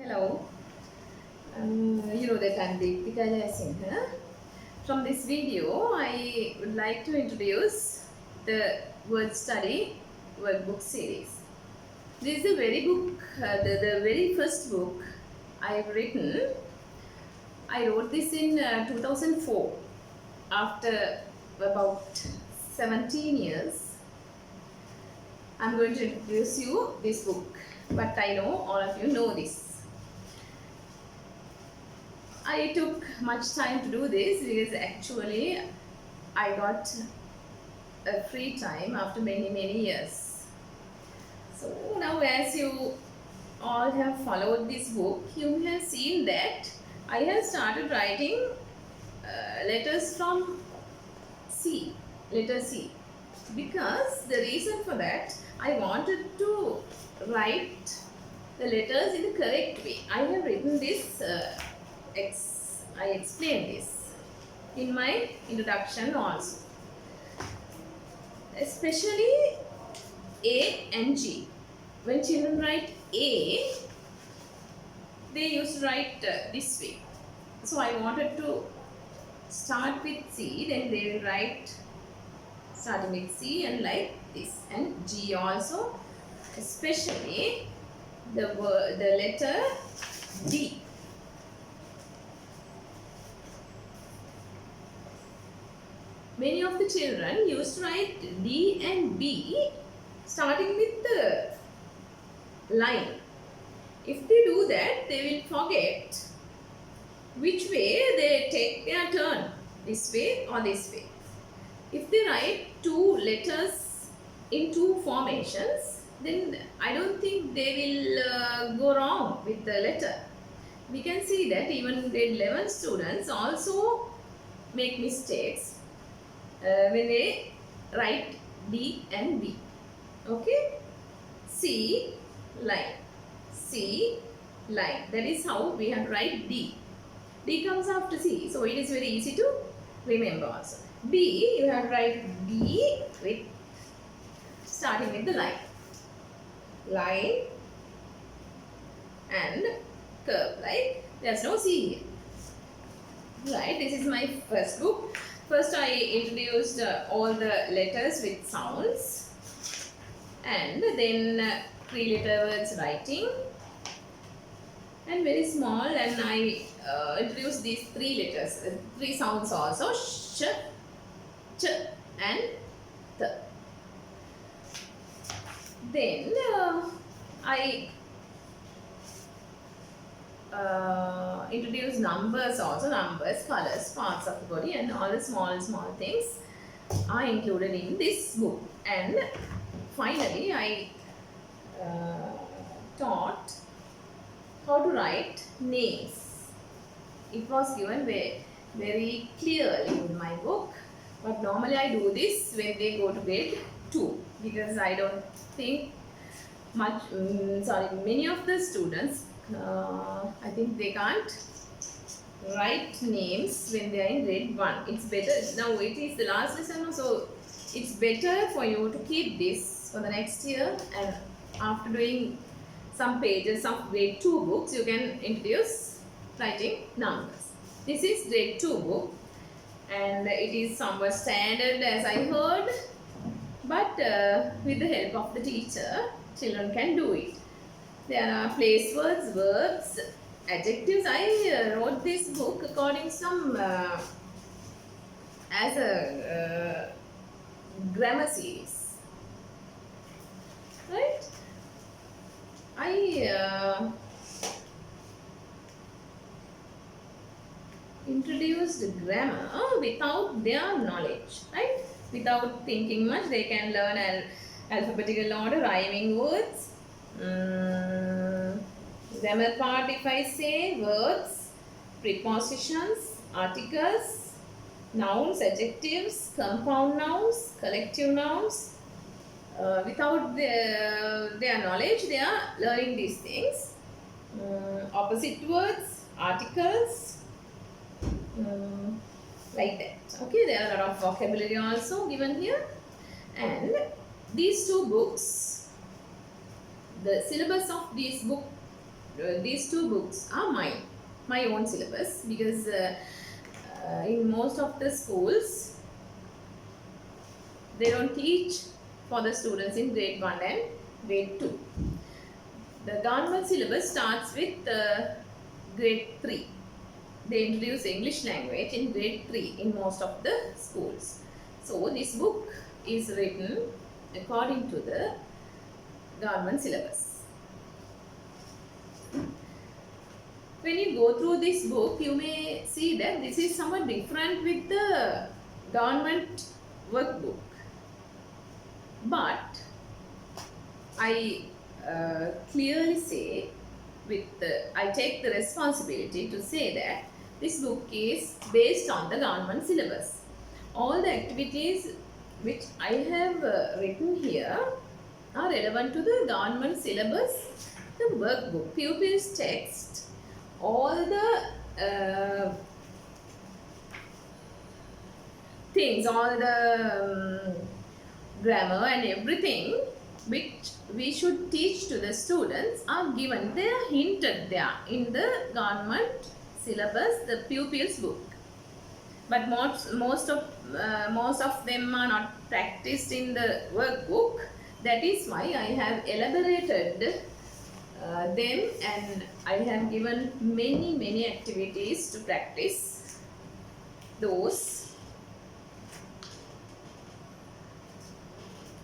Hello, you know that I'm Deepika Jaisingh. Huh? From this video, I would like to introduce the word study workbook series. This is the very book, the very first book I've written. I wrote this in 2004 after about 17 years. I'm going to introduce you this book, but I know all of you know this. I took much time to do this because actually I got a free time after many years. So now as you all have followed this book, you have seen that I have started writing letters from C, letter C. Because the reason for that, I wanted to write the letters in the correct way. I have written this I explained this in my introduction also. Especially A and G. When children write A, they used to write this way. So I wanted to start with C, then they will write starting with C and like this. And G also, especially the letter D. Many of the children used to write D and B starting with the line. If they do that, they will forget which way they take their turn, this way or this way. If they write two letters in two formations, then I don't think they will go wrong with the letter. We can see that even grade 11 students also make mistakes when they write D and B. Okay? C line. C line. That is how we have to write D. D comes after C. So it is very easy to remember also. B, you have to write B with starting with the line. Line and curve. Like there's no C here. Right, this is my first book. First I introduced all the letters with sounds and then 3-letter words writing and very small, and I introduced these 3 letters, 3 sounds also, sh, ch and th. Then I introduce numbers also, numbers, colors, parts of the body and all the small things are included in this book. And finally I taught how to write names. It was given very clearly in my book, but normally I do this when they go to grade 2 because I don't think many of the students I think they can't write names when they are in grade 1. It's better, now it is the last lesson, so it's better for you to keep this for the next year, and after doing some pages of grade 2 books, you can introduce writing numbers. This is grade 2 book and it is somewhat standard as I heard, but with the help of the teacher, children can do it. There are place words, verbs, adjectives. I wrote this book according to some as a grammar series, right? I introduced grammar without their knowledge, right? Without thinking much, they can learn alphabetical order, rhyming words. Grammar part, if I say verbs, prepositions, articles, nouns, adjectives, compound nouns, collective nouns. Without their knowledge, they are learning these things. Opposite words, articles, like that. Okay, there are a lot of vocabulary also given here. And these 2 books, the syllabus of these book these two books are mine, my own syllabus, because in most of the schools they don't teach for the students in grade 1 and grade 2. The government syllabus starts with grade 3. They introduce English language in grade 3 in most of the schools. So this book is written according to the government syllabus. When you go through this book, you may see that this is somewhat different with the government workbook. But I clearly say, I take the responsibility to say that this book is based on the government syllabus. All the activities which I have written here are relevant to the government syllabus, the workbook, pupils text, all the things, all the grammar and everything which we should teach to the students are given. They are hinted there in the government syllabus, the pupils book. But most of them are not practiced in the workbook. That is why I have elaborated them, and I have given many activities to practice those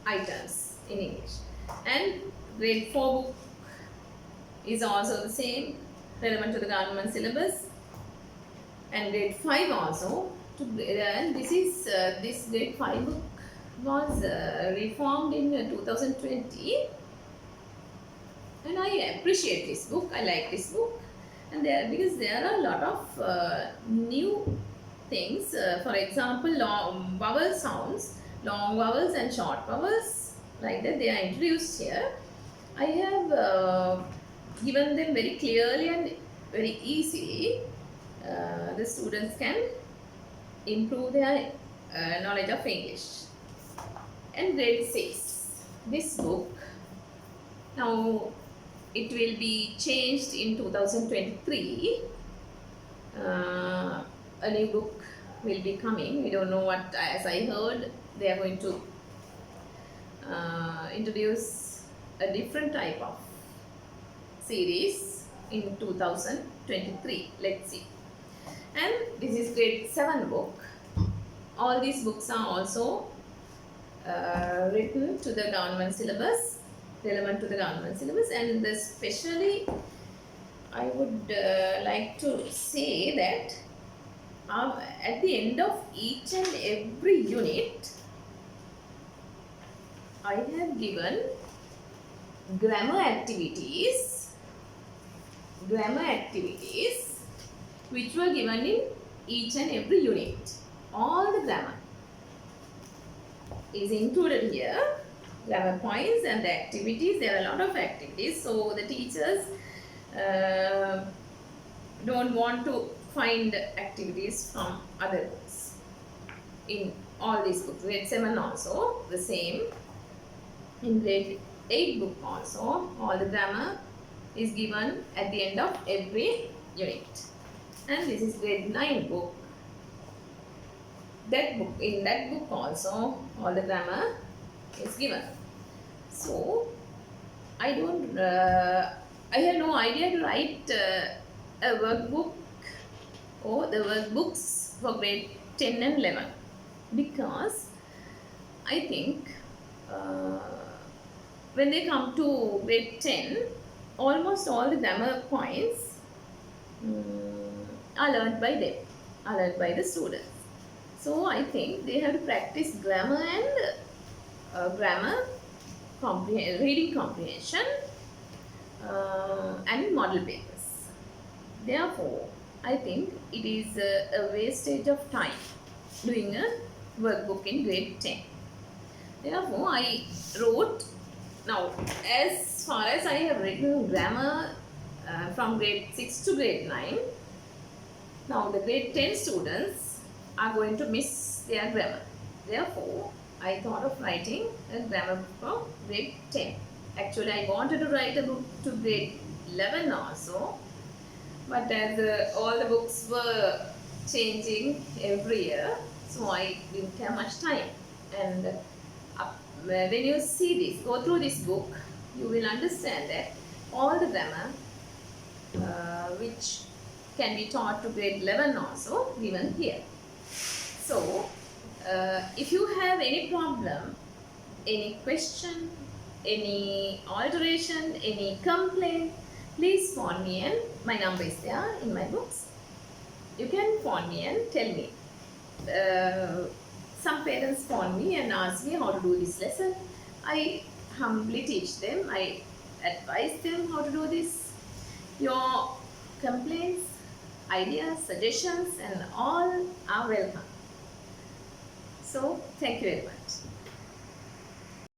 items in English. And grade 4 book is also the same, relevant to the government syllabus, and grade 5 also. And this grade 5 book was reformed in 2020, and I appreciate this book. I like this book, and because there are a lot of new things. For example, long vowel sounds, long vowels and short vowels, like that, they are introduced here. I have given them very clearly and very easily. The students can improve their knowledge of English. And grade 6, this book, now it will be changed in 2023. A new book will be coming. We don't know what, as I heard, they are going to introduce a different type of series in 2023. Let's see. And this is grade 7 book. All these books are also written to the government syllabus, relevant to the government syllabus, and especially I would like to say that at the end of each and every unit, I have given grammar activities which were given in each and every unit. All the grammar is included here, grammar points and the activities. There are a lot of activities, so the teachers don't want to find activities from other books. In all these books, grade 7 also the same. In grade 8 book also, all the grammar is given at the end of every unit. And this is grade 9 book. In that book also, all the grammar is given. So I have no idea to write a workbook or the workbooks for grade 10 and 11, because I think when they come to grade 10, almost all the grammar points are learned by them, are learned by the students. So I think they have to practice grammar and reading comprehension and model papers. Therefore, I think it is a wastage of time doing a workbook in grade 10. Therefore, I wrote, now as far as I have written grammar from grade 6 to grade 9, now the grade 10 students are going to miss their grammar. Therefore, I thought of writing a grammar book for grade 10. Actually, I wanted to write a book to grade 11 also. But as all the books were changing every year, so I didn't have much time. And when you see this, go through this book, you will understand that all the grammar which can be taught to grade 11 also given here. So, if you have any problem, any question, any alteration, any complaint, please phone me, and my number is there in my books. You can phone me and tell me. Some parents phone me and ask me how to do this lesson. I humbly teach them, I advise them how to do this. Your complaints, ideas, suggestions, and all are welcome. So, thank you very much.